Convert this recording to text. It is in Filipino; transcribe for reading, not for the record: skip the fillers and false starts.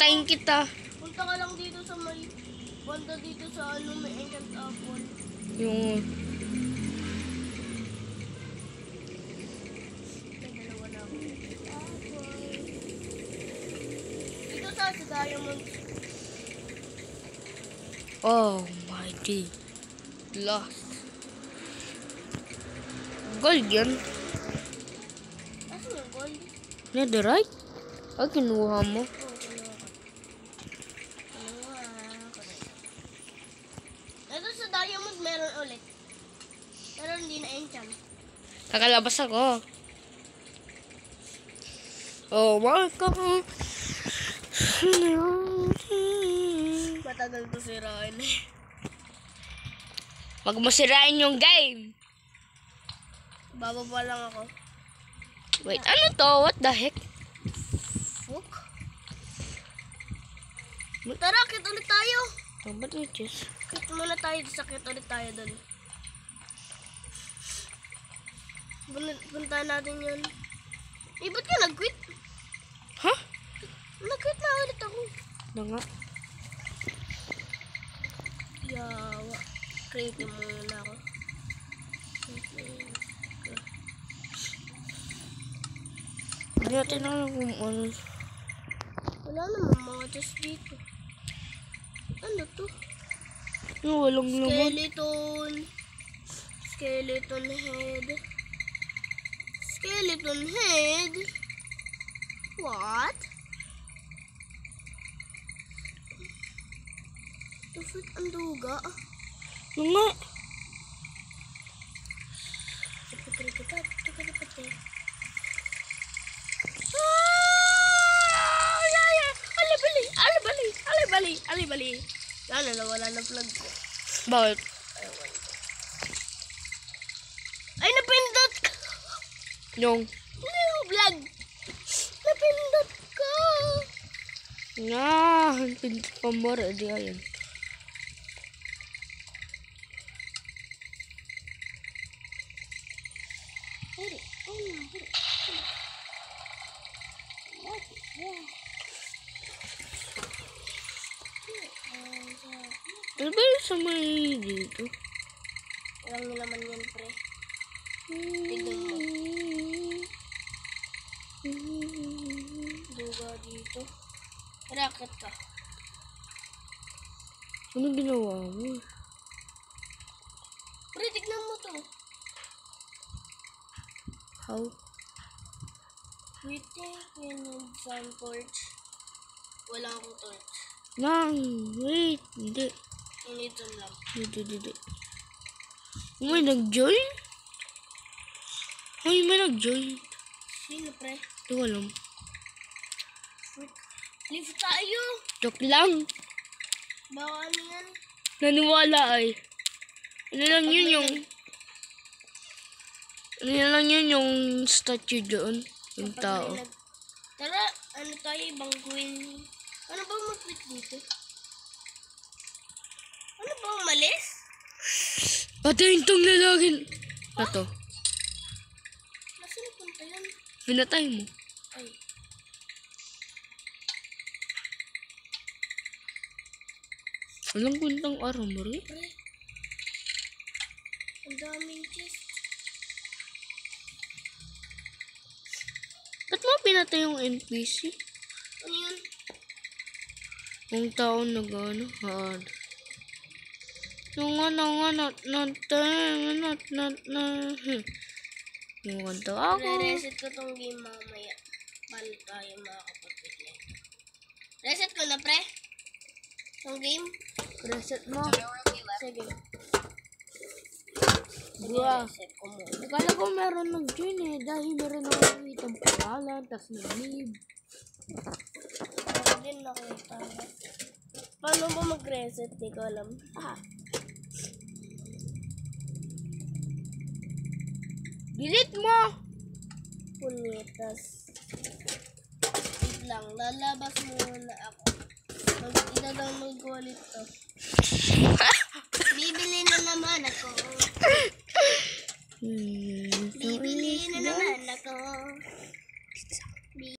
Papatayin kita. Punta ka lang dito sa may... Banda dito sa ano, may enchanted apple. Yung... May dalawa na ako. Apple. Dito sa diamond. Oh, mighty. Lost. Gold yan. Asan yung gold? Netherite? Ay, kinuha mo. Oo, kinuha ko. Kinuha ko rin. Ito sa diamond meron ulit. Pero hindi na enchant. Kakalabas ako. Oh my God. Matagal to sirain eh. Wag mo sirain yung game. Bababa lang ako. Wait, ano to? What the heck? Fuck. Tara, kit ulit tayo. Oh, ba't may chest? Kit muna tayo. Sakit ulit tayo doon. Puntahan natin yun. Eh, ba't ka nag-quit? Ha? Nag-quit na ulit ako. Na nga. Yawa. Creative muna ako. Hindi natin alam kung ano. Wala naman mga chest dito. Ano to? Yung walang laman. Skeleton. Skeleton head. Skeleton head. What? The freak ang duga. Ano nga? Alibali. Yan, nawala na plug ko. Bakit? Ay, napindot ka! Yung... Yung vlog! Napindot ka! Nga, pinto pa mo. Di ayan. Hurry. Ano ba yung sa may dito? Walang nilaman yan, pre. Tignan mo. Duga dito. Racket ka. Ano ginawa mo? Pre, tignan mo to. How? We think we need some torch. Wala akong torch. Nang, wait. Hindi. I need some lang. Hindi. May nag-join? Ay, may nag-join. Sino, pre? Hindi ko alam. Leave tayo! Joke lang. Baka ano yan? Naniwala ay. Ano lang yun yung... Ano lang yun yung statue doon. Yung Kapag tao. may Tara, ano tayo, bangguin. Ano ba mag-quit dito? Ano ba, umalis? Patayin tong lalagin. Na to. Nasaan napunta yan? Pinatay mo. Ay. Walang puntang armory. Pre. Ang daming chest. Ba't mo pinatay yung NPC? Ano yun? Yung tao nag-ano? Hard. Yung not. Yung kanta ako. Re-reset ko tong game mamaya. Paano tayo makakapag-play? Reset ko na, pre. Tong game. Reset mo. Sige. Bra. Reset ko muna. Akala ko meron nag-join eh. Dahil meron ako nakikita ang pangalan. Tapos nag-leave. Ako din nakita. Paano ba mag-reset? Di ko alam. Delete mo! Punyetas. Wait lang. Lalabas muna ako. Ida-download ko ulit to. Bibili na naman ako. Bibili na naman ako.